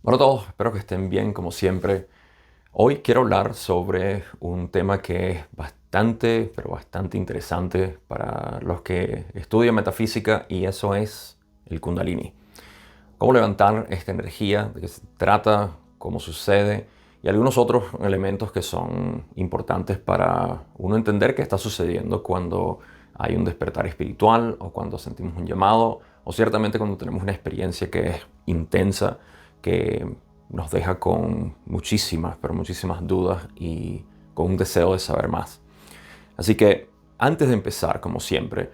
Hola a todos, espero que estén bien como siempre. Hoy quiero hablar sobre un tema que es bastante, pero bastante interesante para los que estudian metafísica y eso es el Kundalini. Cómo levantar esta energía, de qué se trata, cómo sucede y algunos otros elementos que son importantes para uno entender qué está sucediendo cuando hay un despertar espiritual o cuando sentimos un llamado o ciertamente cuando tenemos una experiencia que es intensa, que nos deja con muchísimas, pero muchísimas dudas y con un deseo de saber más. Así que antes de empezar, como siempre,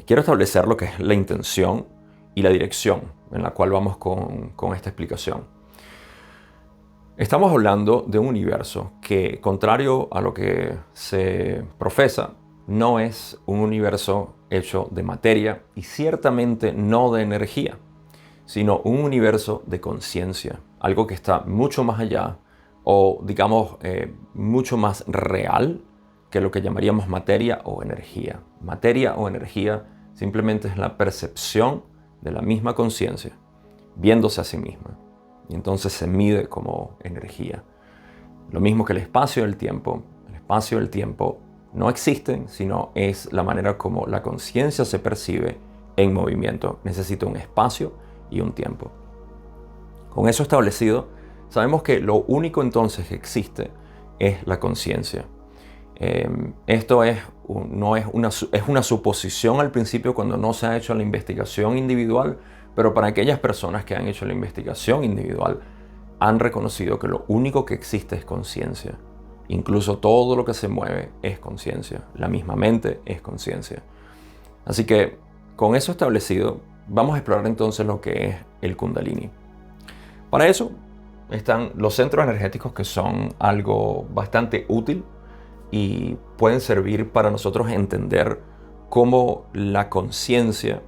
quiero establecer lo que es la intención y la dirección en la cual vamos con esta explicación. Estamos hablando de un universo que, contrario a lo que se profesa, no es un universo hecho de materia y ciertamente no de energía, sino un universo de conciencia, algo que está mucho más allá o, digamos, mucho más real que lo que llamaríamos materia o energía. Materia o energía simplemente es la percepción de la misma conciencia, viéndose a sí misma. Y entonces se mide como energía. Lo mismo que el espacio y el tiempo. El espacio y el tiempo no existen, sino es la manera como la conciencia se percibe en movimiento. Necesita un espacio y un tiempo. Con eso establecido, sabemos que lo único entonces que existe es la conciencia. Esto no es una suposición al principio cuando no se ha hecho la investigación individual, pero para aquellas personas que han hecho la investigación individual han reconocido que lo único que existe es conciencia. Incluso todo lo que se mueve es conciencia. La misma mente es conciencia. Así que con eso establecido, vamos a explorar entonces lo que es el Kundalini. Para eso están los centros energéticos, que son algo bastante útil y pueden servir para nosotros entender cómo la conciencia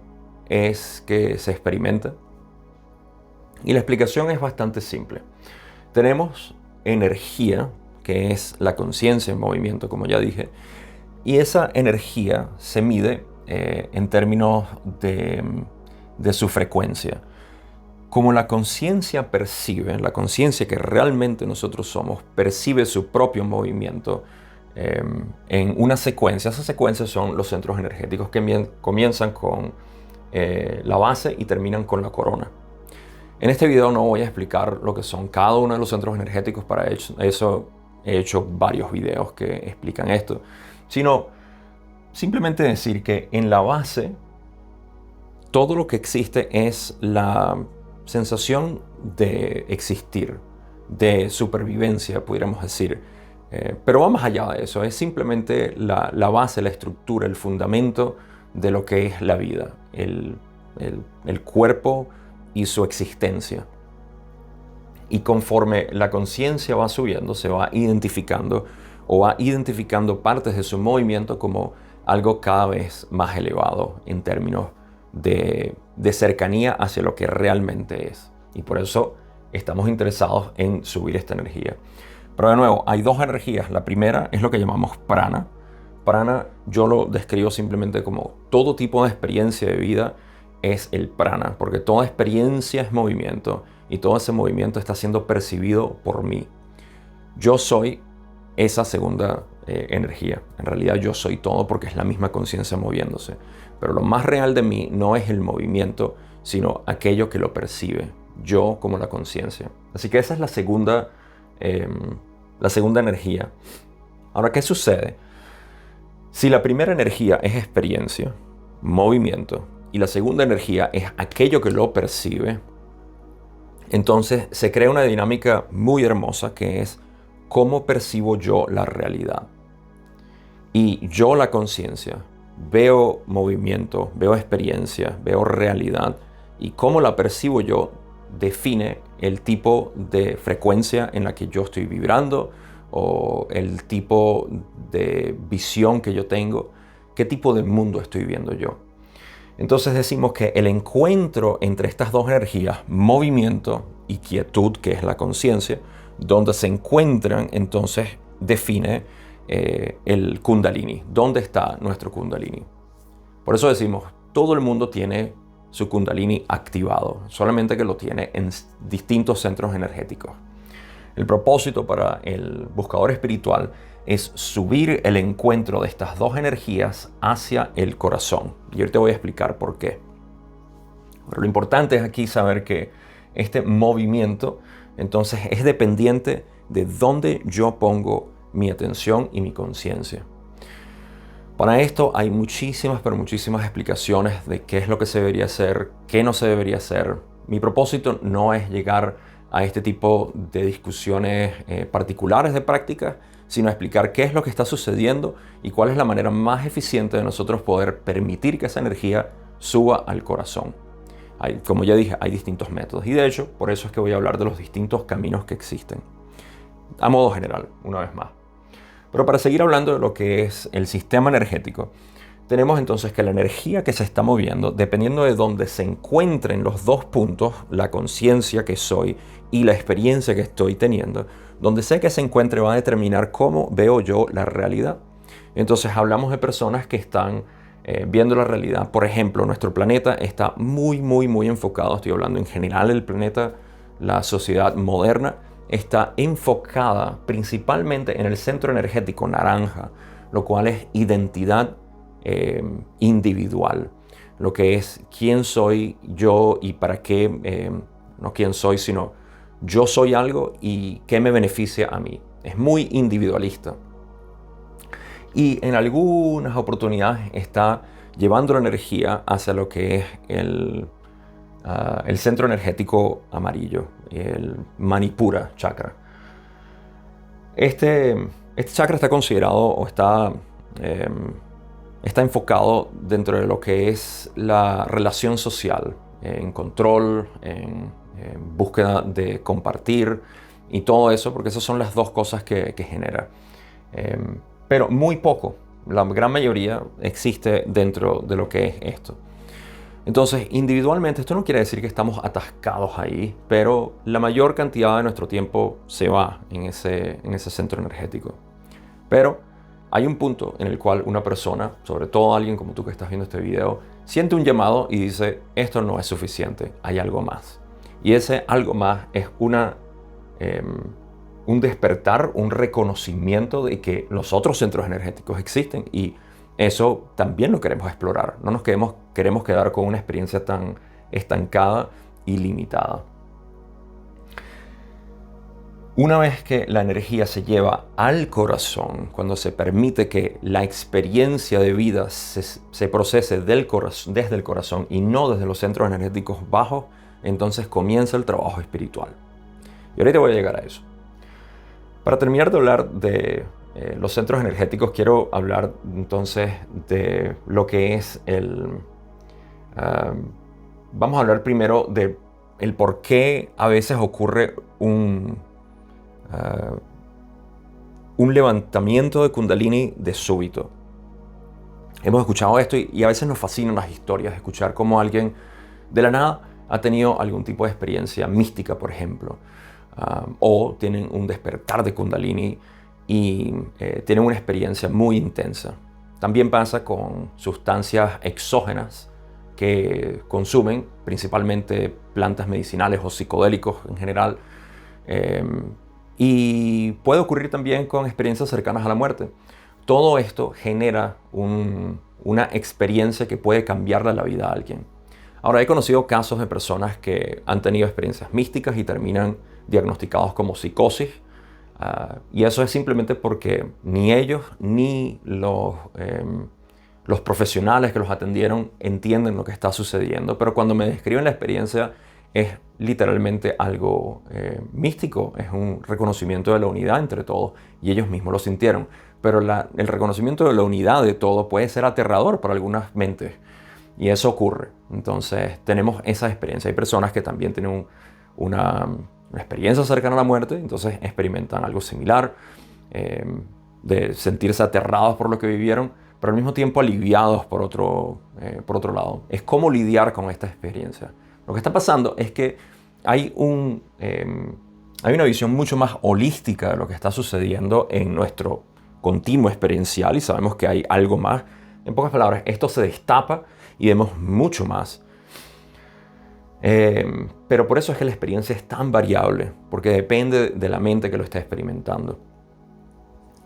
es que se experimenta. Y la explicación es bastante simple. Tenemos energía, que es la conciencia en movimiento, como ya dije, y esa energía se mide en términos de su frecuencia. Como la conciencia percibe, la conciencia que realmente nosotros somos, percibe su propio movimiento en una secuencia. Esas secuencias son los centros energéticos que comienzan con la base y terminan con la corona. En este video no voy a explicar lo que son cada uno de los centros energéticos, para eso he hecho varios videos que explican esto, sino simplemente decir que en la base todo lo que existe es la sensación de existir, de supervivencia, pudiéramos decir. Pero va más allá de eso, es simplemente la base, la estructura, el fundamento de lo que es la vida, el cuerpo y su existencia. Y conforme la conciencia va subiendo, se va identificando o va identificando partes de su movimiento como algo cada vez más elevado en términos de cercanía hacia lo que realmente es. Y por eso estamos interesados en subir esta energía. Pero de nuevo, hay dos energías. La primera es lo que llamamos prana. Prana yo lo describo simplemente como todo tipo de experiencia de vida es el prana, porque toda experiencia es movimiento y todo ese movimiento está siendo percibido por mí. Yo soy esa segunda energía. En realidad yo soy todo porque es la misma conciencia moviéndose. Pero lo más real de mí no es el movimiento, sino aquello que lo percibe. Yo como la conciencia. Así que esa es la segunda energía. Ahora, ¿qué sucede? Si la primera energía es experiencia, movimiento, y la segunda energía es aquello que lo percibe, entonces se crea una dinámica muy hermosa que es cómo percibo yo la realidad. Y yo, la conciencia, veo movimiento, veo experiencia, veo realidad, y cómo la percibo yo define el tipo de frecuencia en la que yo estoy vibrando o el tipo de visión que yo tengo, qué tipo de mundo estoy viendo yo. Entonces decimos que el encuentro entre estas dos energías, movimiento y quietud, que es la conciencia, donde se encuentran, entonces define el Kundalini. ¿Dónde está nuestro Kundalini? Por eso decimos, todo el mundo tiene su Kundalini activado, solamente que lo tiene en distintos centros energéticos. El propósito para el buscador espiritual es subir el encuentro de estas dos energías hacia el corazón. Y ahorita te voy a explicar por qué. Pero lo importante es aquí saber que este movimiento entonces es dependiente de dónde yo pongo mi atención y mi conciencia. Para esto hay muchísimas, pero muchísimas explicaciones de qué es lo que se debería hacer, qué no se debería hacer. Mi propósito no es llegar a este tipo de discusiones particulares de práctica, sino explicar qué es lo que está sucediendo y cuál es la manera más eficiente de nosotros poder permitir que esa energía suba al corazón. Como ya dije, hay distintos métodos y de hecho, por eso es que voy a hablar de los distintos caminos que existen. A modo general, una vez más. Pero para seguir hablando de lo que es el sistema energético, tenemos entonces que la energía que se está moviendo, dependiendo de dónde se encuentren los dos puntos, la conciencia que soy y la experiencia que estoy teniendo, donde sé que se encuentre va a determinar cómo veo yo la realidad. Entonces hablamos de personas que están viendo la realidad. Por ejemplo, nuestro planeta está muy enfocado, estoy hablando en general del planeta, la sociedad moderna, está enfocada principalmente en el centro energético naranja, lo cual es identidad individual, lo que es quién soy yo y para qué, no quién soy, sino yo soy algo y qué me beneficia a mí. Es muy individualista. Y en algunas oportunidades está llevando la energía hacia lo que es el centro energético amarillo, el Manipura chakra. Este chakra está considerado o está enfocado dentro de lo que es la relación social, en control, en búsqueda de compartir y todo eso, porque esas son las dos cosas que genera. Pero muy poco, la gran mayoría existe dentro de lo que es esto. Entonces, individualmente, esto no quiere decir que estamos atascados ahí, pero la mayor cantidad de nuestro tiempo se va en ese centro energético. Pero hay un punto en el cual una persona, sobre todo alguien como tú que estás viendo este video, siente un llamado y dice, esto no es suficiente, hay algo más. Y ese algo más es un despertar, un reconocimiento de que los otros centros energéticos existen y eso también lo queremos explorar. No nos queremos quedar con una experiencia tan estancada y limitada. Una vez que la energía se lleva al corazón, cuando se permite que la experiencia de vida se procese desde el corazón y no desde los centros energéticos bajos, entonces comienza el trabajo espiritual. Y ahorita voy a llegar a eso. Para terminar de hablar de los centros energéticos, quiero hablar entonces de lo que es vamos a hablar primero de el por qué a veces ocurre un levantamiento de Kundalini de súbito. Hemos escuchado esto y a veces nos fascinan las historias, escuchar cómo alguien de la nada ha tenido algún tipo de experiencia mística, por ejemplo. O tienen un despertar de Kundalini y tienen una experiencia muy intensa. También pasa con sustancias exógenas que consumen, principalmente plantas medicinales o psicodélicos en general. Y puede ocurrir también con experiencias cercanas a la muerte. Todo esto genera una experiencia que puede cambiarle la vida a alguien. Ahora, he conocido casos de personas que han tenido experiencias místicas y terminan diagnosticados como psicosis. Y eso es simplemente porque ni ellos ni los profesionales que los atendieron entienden lo que está sucediendo. Pero cuando me describen la experiencia es literalmente algo místico, es un reconocimiento de la unidad entre todos y ellos mismos lo sintieron. Pero el reconocimiento de la unidad de todo puede ser aterrador para algunas mentes y eso ocurre. Entonces tenemos esa experiencia. Hay personas que también tienen una experiencia cercana a la muerte, entonces experimentan algo similar, de sentirse aterrados por lo que vivieron, pero al mismo tiempo aliviados por otro lado. Es cómo lidiar con esta experiencia. Lo que está pasando es que hay una visión mucho más holística de lo que está sucediendo en nuestro continuo experiencial y sabemos que hay algo más. En pocas palabras, esto se destapa y vemos mucho más. Pero por eso es que la experiencia es tan variable, porque depende de la mente que lo está experimentando.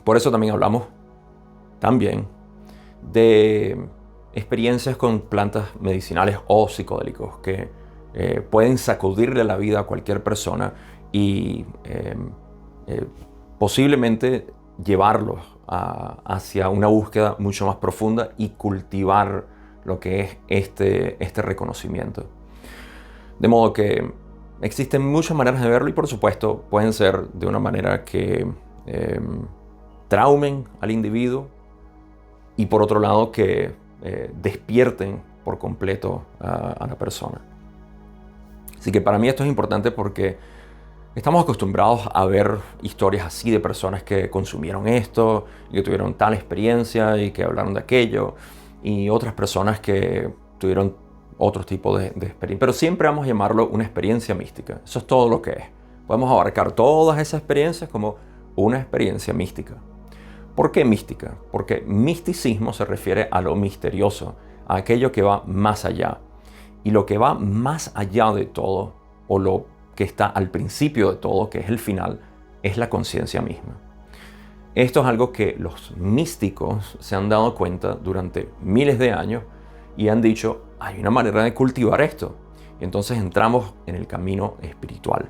Por eso también hablamos también de experiencias con plantas medicinales o psicodélicos que pueden sacudirle la vida a cualquier persona y posiblemente llevarlos hacia una búsqueda mucho más profunda y cultivar lo que es este reconocimiento. De modo que existen muchas maneras de verlo y por supuesto pueden ser de una manera que traumen al individuo y por otro lado que despierten por completo a la persona. Así que para mí esto es importante porque estamos acostumbrados a ver historias así de personas que consumieron esto y que tuvieron tal experiencia y que hablaron de aquello y otras personas que tuvieron otro tipo de experiencia. Pero siempre vamos a llamarlo una experiencia mística. Eso es todo lo que es. Podemos abarcar todas esas experiencias como una experiencia mística. ¿Por qué mística? Porque misticismo se refiere a lo misterioso, a aquello que va más allá. Y lo que va más allá de todo, o lo que está al principio de todo, que es el final, es la conciencia misma. Esto es algo que los místicos se han dado cuenta durante miles de años y han dicho, hay una manera de cultivar esto. Y entonces entramos en el camino espiritual.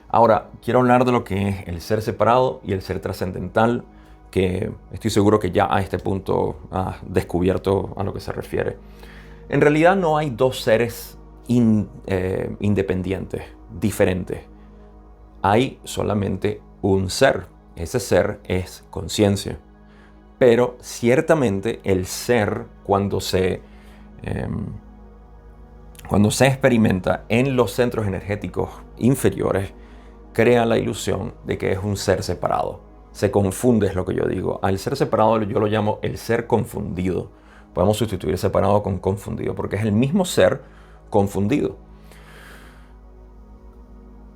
Ahora, quiero hablar de lo que es el ser separado y el ser trascendental, que estoy seguro que ya a este punto has descubierto a lo que se refiere. En realidad no hay dos seres independientes, diferentes. Hay solamente un ser. Ese ser es conciencia. Pero ciertamente el ser, cuando se experimenta en los centros energéticos inferiores, crea la ilusión de que es un ser separado. Se confunde, es lo que yo digo. Al ser separado yo lo llamo el ser confundido. Podemos sustituir separado con confundido, porque es el mismo ser confundido.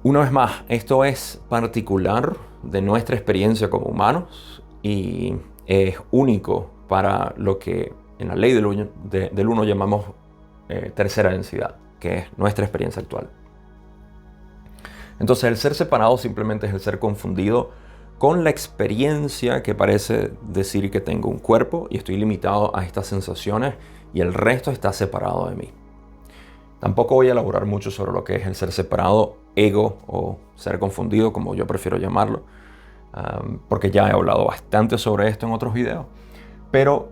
Una vez más, esto es particular de nuestra experiencia como humanos y es único para lo que en la ley del uno llamamos tercera densidad, que es nuestra experiencia actual. Entonces el ser separado simplemente es el ser confundido con la experiencia que parece decir que tengo un cuerpo y estoy limitado a estas sensaciones y el resto está separado de mí. Tampoco voy a elaborar mucho sobre lo que es el ser separado, ego o ser confundido, como yo prefiero llamarlo, porque ya he hablado bastante sobre esto en otros videos. Pero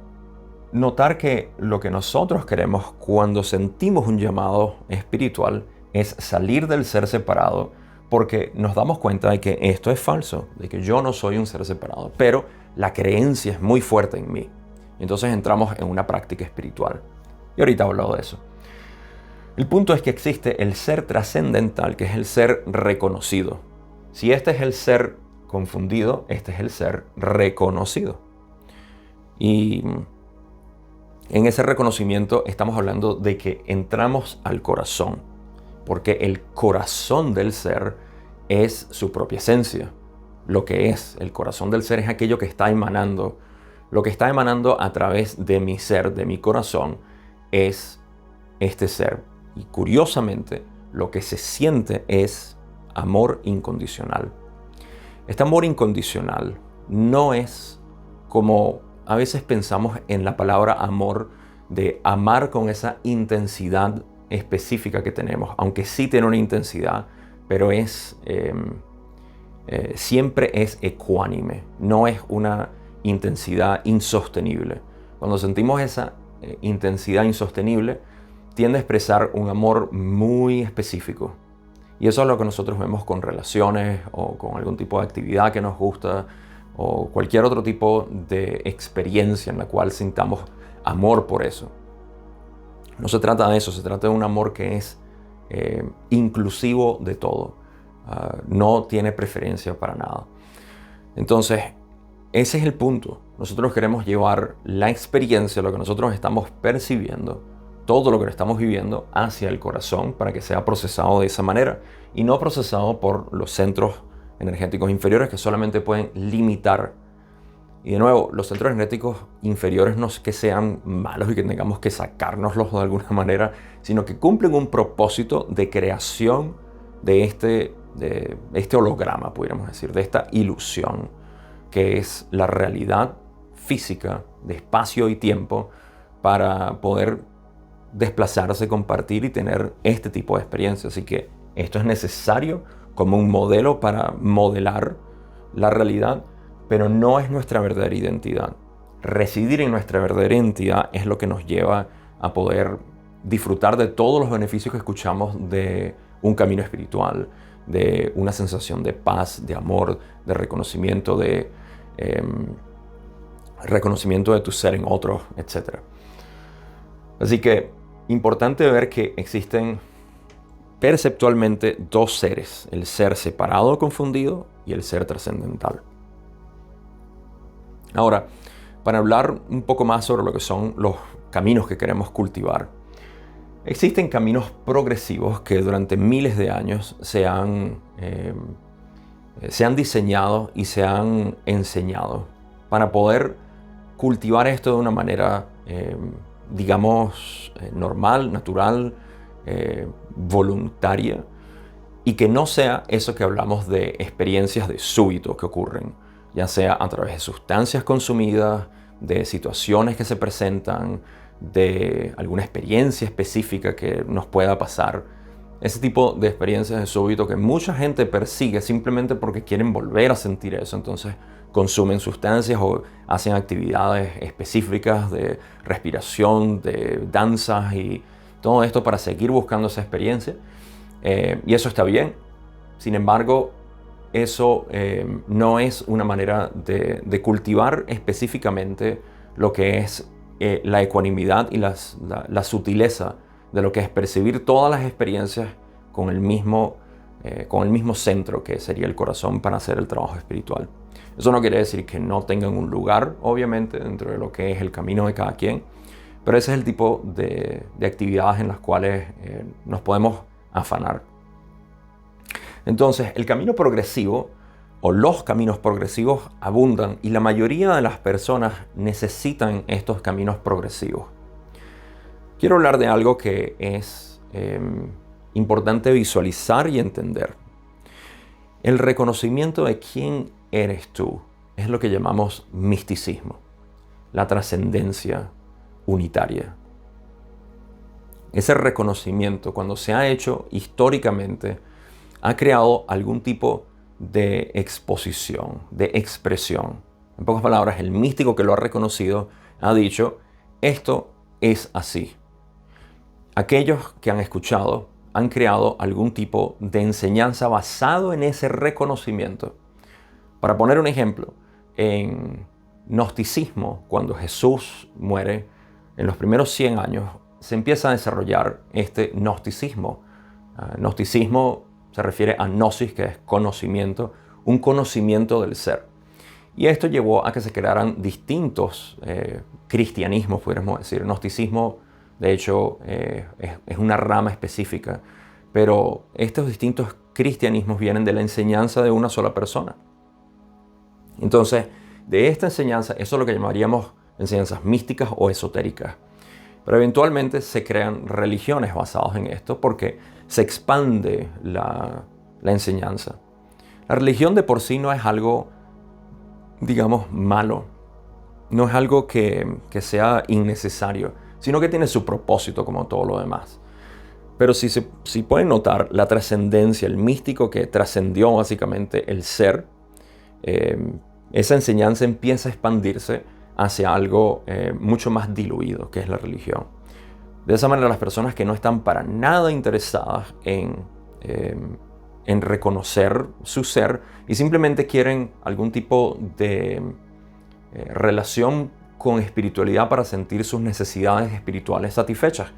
notar que lo que nosotros queremos cuando sentimos un llamado espiritual es salir del ser separado, porque nos damos cuenta de que esto es falso, de que yo no soy un ser separado, pero la creencia es muy fuerte en mí. Entonces entramos en una práctica espiritual. Y ahorita he hablado de eso. El punto es que existe el ser trascendental, que es el ser reconocido. Si este es el ser confundido, este es el ser reconocido. Y en ese reconocimiento estamos hablando de que entramos al corazón, porque el corazón del ser es su propia esencia. Lo que es el corazón del ser es aquello que está emanando. Lo que está emanando a través de mi ser, de mi corazón, es este ser. Y curiosamente, lo que se siente es amor incondicional. Este amor incondicional no es como a veces pensamos en la palabra amor, de amar con esa intensidad específica que tenemos, aunque sí tiene una intensidad, pero siempre es ecuánime, no es una intensidad insostenible. Cuando sentimos esa intensidad insostenible, tiende a expresar un amor muy específico. Y eso es lo que nosotros vemos con relaciones o con algún tipo de actividad que nos gusta o cualquier otro tipo de experiencia en la cual sintamos amor por eso. No se trata de eso, se trata de un amor que es inclusivo de todo. No tiene preferencia para nada. Entonces, ese es el punto. Nosotros queremos llevar la experiencia, lo que nosotros estamos percibiendo, todo lo que estamos viviendo, hacia el corazón para que sea procesado de esa manera y no procesado por los centros energéticos inferiores que solamente pueden limitar Y de nuevo, los centros energéticos inferiores no es que sean malos y que tengamos que sacárnoslos de alguna manera, sino que cumplen un propósito de creación de este holograma, pudiéramos decir, de esta ilusión, que es la realidad física de espacio y tiempo para poder desplazarse, compartir y tener este tipo de experiencia. Así que esto es necesario como un modelo para modelar la realidad, pero no es nuestra verdadera identidad. Residir en nuestra verdadera identidad es lo que nos lleva a poder disfrutar de todos los beneficios que escuchamos de un camino espiritual, de una sensación de paz, de amor, de reconocimiento de tu ser en otros, etc. Así que importante ver que existen perceptualmente dos seres, el ser separado o confundido y el ser trascendental. Ahora, para hablar un poco más sobre lo que son los caminos que queremos cultivar, existen caminos progresivos que durante miles de años se han diseñado y se han enseñado para poder cultivar esto de una manera, normal, natural, voluntaria, y que no sea eso que hablamos de experiencias de súbito que ocurren, ya sea a través de sustancias consumidas, de situaciones que se presentan, de alguna experiencia específica que nos pueda pasar. Ese tipo de experiencias de súbito que mucha gente persigue simplemente porque quieren volver a sentir eso, entonces consumen sustancias o hacen actividades específicas de respiración, de danzas y todo esto para seguir buscando esa experiencia. Y eso está bien. Sin embargo, eso no es una manera de cultivar específicamente lo que es la ecuanimidad y la sutileza de lo que es percibir todas las experiencias con el mismo centro, que sería el corazón, para hacer el trabajo espiritual. Eso no quiere decir que no tengan un lugar, obviamente, dentro de lo que es el camino de cada quien, pero ese es el tipo de actividades en las cuales nos podemos afanar. Entonces, el camino progresivo o los caminos progresivos abundan y la mayoría de las personas necesitan estos caminos progresivos. Quiero hablar de algo que es importante visualizar y entender. El reconocimiento de quién eres tú es lo que llamamos misticismo, la trascendencia unitaria. Ese reconocimiento, cuando se ha hecho históricamente, ha creado algún tipo de exposición, de expresión. En pocas palabras, el místico que lo ha reconocido ha dicho, esto es así. Aquellos que han escuchado han creado algún tipo de enseñanza basado en ese reconocimiento. Para poner un ejemplo, en gnosticismo, cuando Jesús muere, en los primeros 100 años, se empieza a desarrollar este gnosticismo. Gnosticismo se refiere a gnosis, que es conocimiento, un conocimiento del ser. Y esto llevó a que se crearan distintos cristianismos, podríamos decir. Gnosticismo, de hecho, es una rama específica, pero estos distintos cristianismos vienen de la enseñanza de una sola persona. Entonces, de esta enseñanza, eso es lo que llamaríamos enseñanzas místicas o esotéricas. Pero eventualmente se crean religiones basadas en esto porque se expande la enseñanza. La religión de por sí no es algo, digamos, malo. No es algo que sea innecesario, sino que tiene su propósito como todo lo demás. Pero si pueden notar la trascendencia, el místico que trascendió básicamente el ser, esa enseñanza empieza a expandirse hacia algo mucho más diluido, que es la religión. De esa manera, las personas que no están para nada interesadas en reconocer su ser y simplemente quieren algún tipo de relación con espiritualidad para sentir sus necesidades espirituales satisfechas,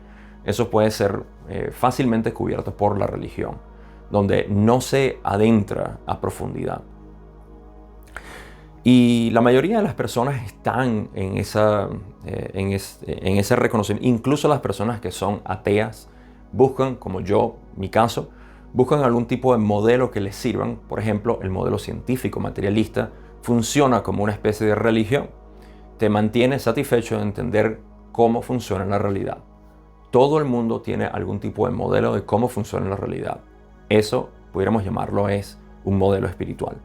eso puede ser fácilmente cubierto por la religión, donde no se adentra a profundidad. Y la mayoría de las personas están en ese reconocimiento. Incluso las personas que son ateas buscan, como yo, mi caso, buscan algún tipo de modelo que les sirvan. Por ejemplo, el modelo científico materialista funciona como una especie de religión, te mantiene satisfecho de entender cómo funciona la realidad. Todo el mundo tiene algún tipo de modelo de cómo funciona la realidad. Eso, pudiéramos llamarlo, es un modelo espiritual.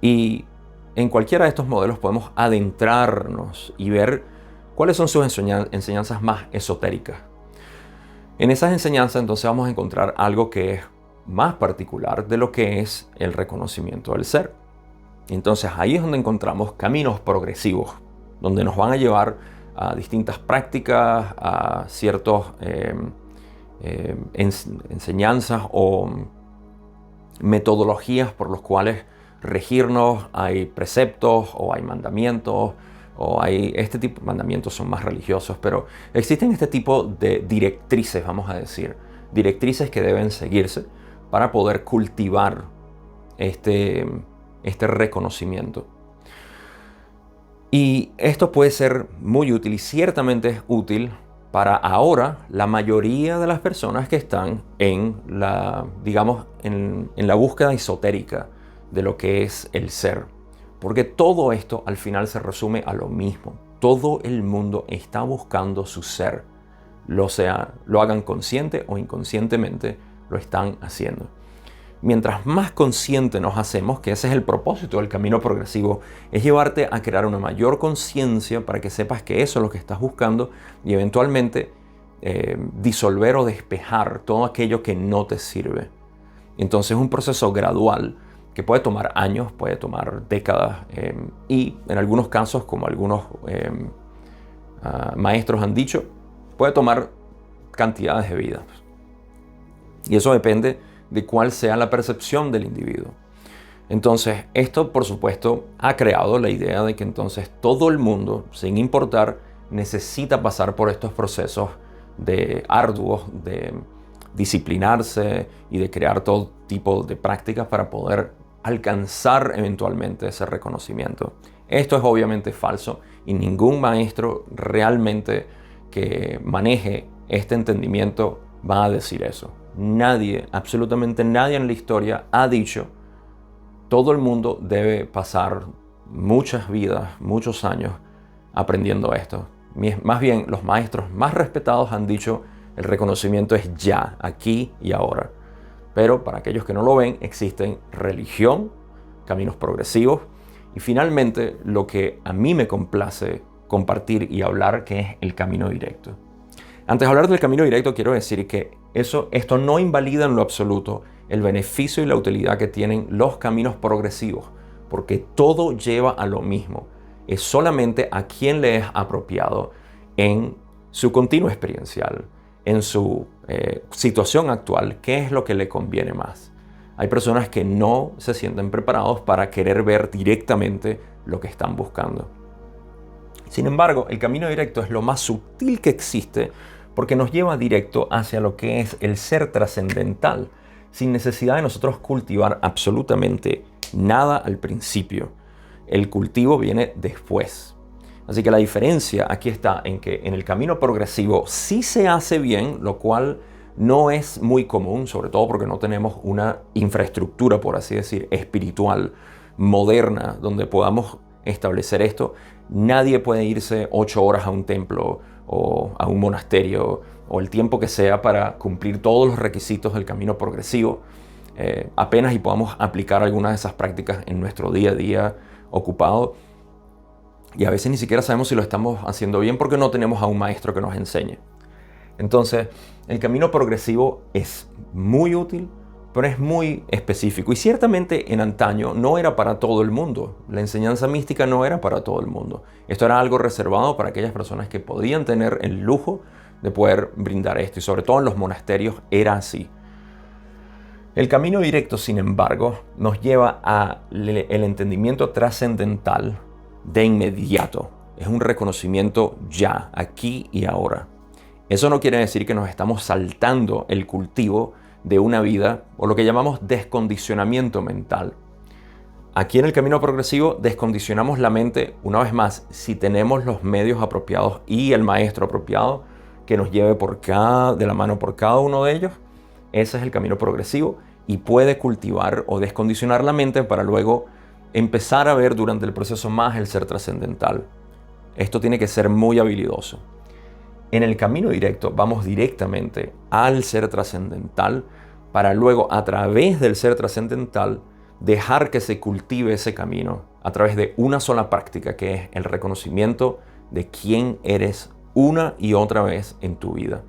Y en cualquiera de estos modelos podemos adentrarnos y ver cuáles son sus enseñanzas más esotéricas. En esas enseñanzas entonces vamos a encontrar algo que es más particular de lo que es el reconocimiento del ser. Entonces ahí es donde encontramos caminos progresivos, donde nos van a llevar a distintas prácticas, a ciertas enseñanzas o metodologías por los cuales regirnos. Hay preceptos o hay mandamientos, o hay este tipo de mandamientos son más religiosos, pero existen este tipo de directrices, vamos a decir, directrices que deben seguirse para poder cultivar este reconocimiento. Y esto puede ser muy útil y ciertamente es útil para ahora la mayoría de las personas que están en la, digamos, en la búsqueda esotérica de lo que es el ser. Porque todo esto al final se resume a lo mismo. Todo el mundo está buscando su ser. Lo hagan consciente o inconscientemente, lo están haciendo. Mientras más consciente nos hacemos, que ese es el propósito del camino progresivo, es llevarte a crear una mayor conciencia para que sepas que eso es lo que estás buscando y eventualmente disolver o despejar todo aquello que no te sirve. Entonces es un proceso gradual que puede tomar años, puede tomar décadas y en algunos casos, como algunos maestros han dicho, puede tomar cantidades de vidas. Y eso depende de cuál sea la percepción del individuo. Entonces, esto, por supuesto, ha creado la idea de que entonces todo el mundo, sin importar, necesita pasar por estos procesos arduos de disciplinarse y de crear todo tipo de prácticas para poder alcanzar eventualmente ese reconocimiento. Esto es obviamente falso y ningún maestro realmente que maneje este entendimiento va a decir eso. Nadie, absolutamente nadie en la historia ha dicho todo el mundo debe pasar muchas vidas, muchos años aprendiendo esto. Más bien, los maestros más respetados han dicho el reconocimiento es ya, aquí y ahora. Pero para aquellos que no lo ven, existen religión, caminos progresivos y finalmente lo que a mí me complace compartir y hablar, que es el camino directo. Antes de hablar del camino directo, quiero decir que esto no invalida en lo absoluto el beneficio y la utilidad que tienen los caminos progresivos, porque todo lleva a lo mismo. Es solamente a quien le es apropiado en su continuo experiencial, en su situación actual, qué es lo que le conviene más. Hay personas que no se sienten preparados para querer ver directamente lo que están buscando. Sin embargo, el camino directo es lo más sutil que existe porque nos lleva directo hacia lo que es el ser trascendental, sin necesidad de nosotros cultivar absolutamente nada al principio. El cultivo viene después. Así que la diferencia aquí está en que en el camino progresivo sí se hace bien, lo cual no es muy común, sobre todo porque no tenemos una infraestructura, por así decir, espiritual, moderna, donde podamos establecer esto. Nadie puede irse 8 horas a un templo o a un monasterio o el tiempo que sea para cumplir todos los requisitos del camino progresivo. Apenas y podamos aplicar algunas de esas prácticas en nuestro día a día ocupado. Y a veces ni siquiera sabemos si lo estamos haciendo bien porque no tenemos a un maestro que nos enseñe. Entonces, el camino progresivo es muy útil, pero es muy específico. Y ciertamente en antaño no era para todo el mundo. La enseñanza mística no era para todo el mundo. Esto era algo reservado para aquellas personas que podían tener el lujo de poder brindar esto. Y sobre todo en los monasterios era así. El camino directo, sin embargo, nos lleva al entendimiento trascendental de inmediato. Es un reconocimiento ya, aquí y ahora. Eso no quiere decir que nos estamos saltando el cultivo de una vida o lo que llamamos descondicionamiento mental. Aquí en el camino progresivo descondicionamos la mente una vez más si tenemos los medios apropiados y el maestro apropiado que nos lleve de la mano por cada uno de ellos. Ese es el camino progresivo y puede cultivar o descondicionar la mente para luego empezar a ver durante el proceso más el ser trascendental. Esto tiene que ser muy habilidoso. En el camino directo vamos directamente al ser trascendental para luego, a través del ser trascendental, dejar que se cultive ese camino a través de una sola práctica, que es el reconocimiento de quién eres una y otra vez en tu vida.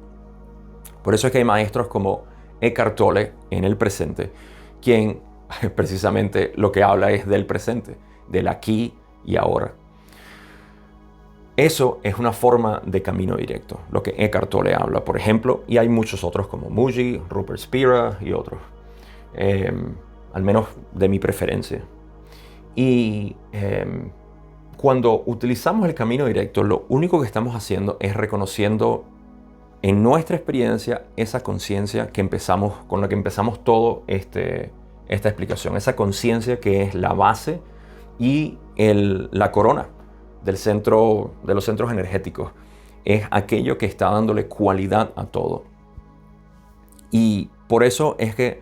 Por eso es que hay maestros como Eckhart Tolle en el presente, quien precisamente lo que habla es del presente, del aquí y ahora. Eso es una forma de camino directo, lo que Eckhart Tolle habla, por ejemplo, y hay muchos otros como Mooji, Rupert Spira y otros, al menos de mi preferencia. Y cuando utilizamos el camino directo, lo único que estamos haciendo es reconociendo en nuestra experiencia esa conciencia con la que empezamos todo esta explicación, esa conciencia que es la base y la corona de los centros energéticos. Es aquello que está dándole cualidad a todo. Y por eso es que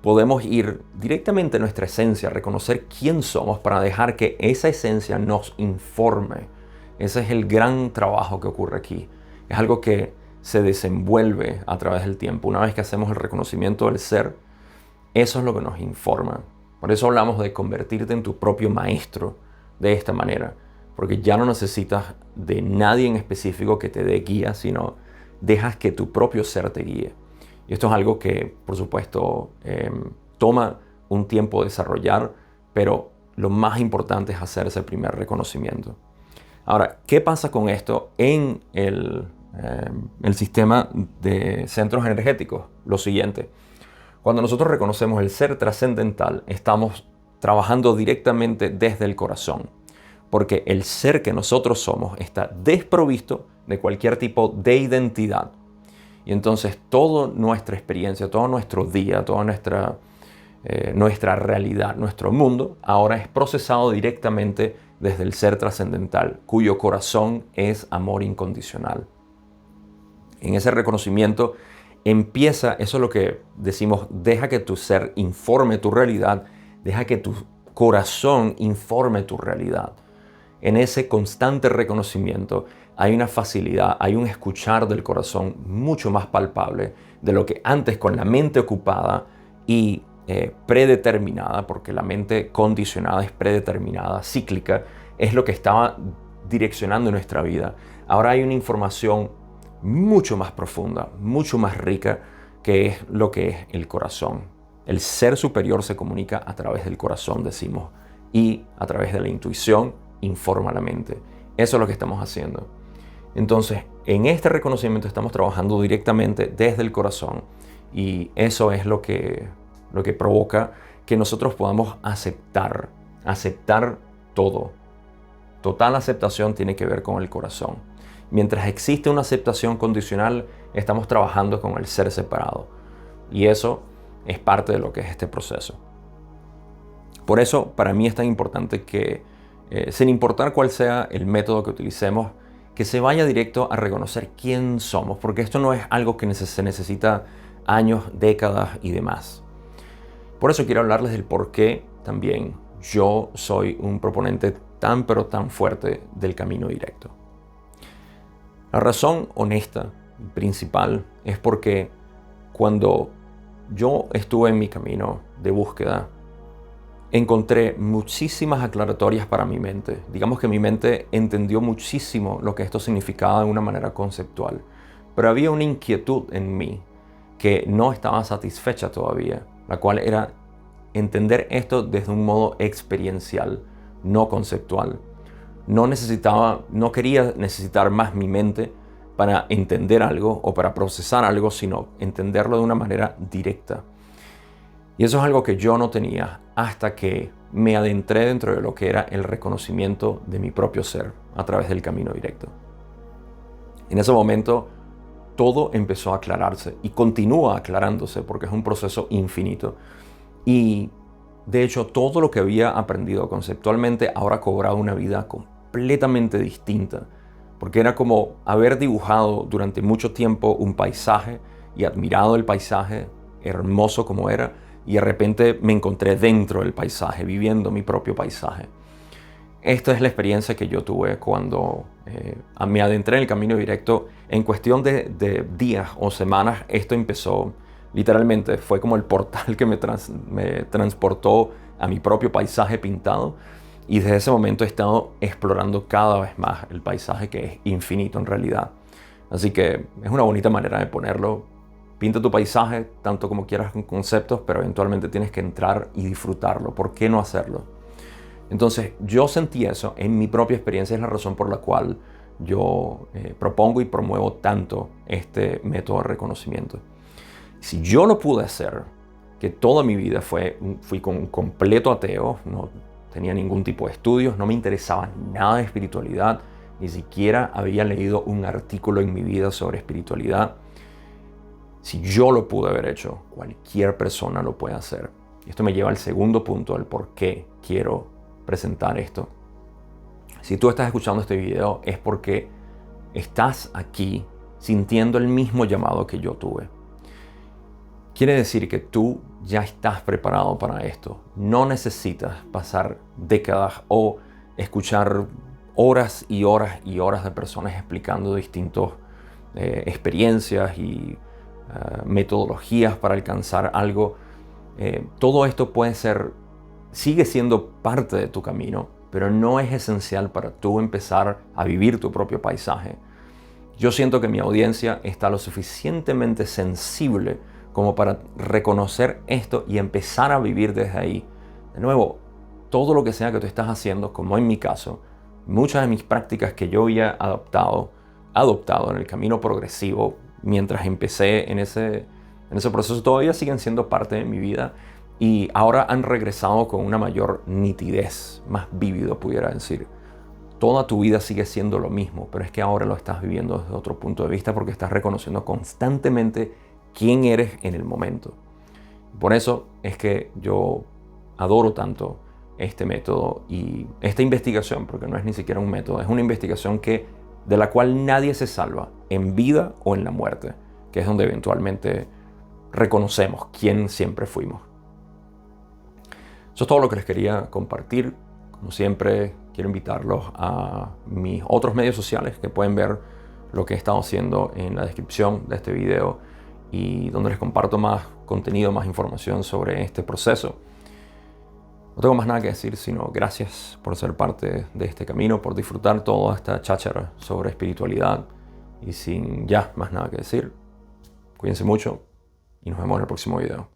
podemos ir directamente a nuestra esencia, reconocer quién somos para dejar que esa esencia nos informe. Ese es el gran trabajo que ocurre aquí. Es algo que se desenvuelve a través del tiempo. Una vez que hacemos el reconocimiento del ser, eso es lo que nos informa. Por eso hablamos de convertirte en tu propio maestro de esta manera. Porque ya no necesitas de nadie en específico que te dé guía, sino dejas que tu propio ser te guíe. Y esto es algo que, por supuesto, toma un tiempo desarrollar, pero lo más importante es hacer ese primer reconocimiento. Ahora, ¿qué pasa con esto en el sistema de centros energéticos? Lo siguiente: cuando nosotros reconocemos el ser trascendental, estamos trabajando directamente desde el corazón, porque el ser que nosotros somos está desprovisto de cualquier tipo de identidad. Y entonces toda nuestra experiencia, todo nuestro día, toda nuestra realidad, nuestro mundo, ahora es procesado directamente desde el ser trascendental, cuyo corazón es amor incondicional. En ese reconocimiento empieza, eso es lo que decimos, deja que tu ser informe tu realidad, deja que tu corazón informe tu realidad. En ese constante reconocimiento hay una facilidad, hay un escuchar del corazón mucho más palpable de lo que antes, con la mente ocupada y predeterminada, porque la mente condicionada es predeterminada, cíclica, es lo que estaba direccionando nuestra vida. Ahora hay una información mucho más profunda, mucho más rica, que es lo que es el corazón. El ser superior se comunica a través del corazón, decimos, y a través de la intuición informa la mente. Eso es lo que estamos haciendo. Entonces, en este reconocimiento estamos trabajando directamente desde el corazón, y eso es lo que provoca que nosotros podamos aceptar todo. Total aceptación tiene que ver con el corazón. Mientras existe una aceptación condicional, estamos trabajando con el ser separado. Y eso es parte de lo que es este proceso. Por eso, para mí es tan importante que, sin importar cuál sea el método que utilicemos, que se vaya directo a reconocer quién somos, porque esto no es algo que se necesita años, décadas y demás. Por eso quiero hablarles del por qué también yo soy un proponente tan pero tan fuerte del camino directo. La razón honesta y principal es porque cuando yo estuve en mi camino de búsqueda, encontré muchísimas aclaratorias para mi mente. Digamos que mi mente entendió muchísimo lo que esto significaba de una manera conceptual, pero había una inquietud en mí que no estaba satisfecha todavía, la cual era entender esto desde un modo experiencial, no conceptual. No quería necesitar más mi mente para entender algo o para procesar algo, sino entenderlo de una manera directa. Y eso es algo que yo no tenía hasta que me adentré dentro de lo que era el reconocimiento de mi propio ser a través del camino directo. En ese momento todo empezó a aclararse y continúa aclarándose porque es un proceso infinito. Y de hecho todo lo que había aprendido conceptualmente ahora cobraba una vida completamente distinta, porque era como haber dibujado durante mucho tiempo un paisaje y admirado el paisaje, hermoso como era, y de repente me encontré dentro del paisaje, viviendo mi propio paisaje. Esta es la experiencia que yo tuve cuando me adentré en el camino directo. En cuestión de días o semanas, esto empezó literalmente. Fue como el portal que me transportó a mi propio paisaje pintado. Y desde ese momento he estado explorando cada vez más el paisaje, que es infinito en realidad. Así que es una bonita manera de ponerlo. Pinta tu paisaje tanto como quieras con conceptos, pero eventualmente tienes que entrar y disfrutarlo. ¿Por qué no hacerlo? Entonces yo sentí eso en mi propia experiencia. Es la razón por la cual yo propongo y promuevo tanto este método de reconocimiento. Si yo lo pude hacer, que toda mi vida fui con un completo ateo, no tenía ningún tipo de estudios, no me interesaba nada de espiritualidad, ni siquiera había leído un artículo en mi vida sobre espiritualidad. Si yo lo pude haber hecho, cualquier persona lo puede hacer. Y esto me lleva al segundo punto del por qué quiero presentar esto. Si tú estás escuchando este video es porque estás aquí sintiendo el mismo llamado que yo tuve. Quiere decir que tú ya estás preparado para esto. No necesitas pasar décadas o escuchar horas y horas y horas de personas explicando distintas experiencias y metodologías para alcanzar algo. Todo esto sigue siendo parte de tu camino, pero no es esencial para tú empezar a vivir tu propio paisaje. Yo siento que mi audiencia está lo suficientemente sensible como para reconocer esto y empezar a vivir desde ahí. De nuevo, todo lo que sea que tú estás haciendo, como en mi caso, muchas de mis prácticas que yo había adoptado en el camino progresivo, mientras empecé en ese proceso, todavía siguen siendo parte de mi vida y ahora han regresado con una mayor nitidez, más vívido pudiera decir. Toda tu vida sigue siendo lo mismo, pero es que ahora lo estás viviendo desde otro punto de vista porque estás reconociendo constantemente quién eres en el momento. Por eso es que yo adoro tanto este método y esta investigación, porque no es ni siquiera un método, es una investigación de la cual nadie se salva, en vida o en la muerte, que es donde eventualmente reconocemos quién siempre fuimos. Eso es todo lo que les quería compartir. Como siempre, quiero invitarlos a mis otros medios sociales, que pueden ver lo que he estado haciendo en la descripción de este video y donde les comparto más contenido, más información sobre este proceso. No tengo más nada que decir, sino gracias por ser parte de este camino, por disfrutar toda esta cháchara sobre espiritualidad. Y sin ya más nada que decir, cuídense mucho y nos vemos en el próximo video.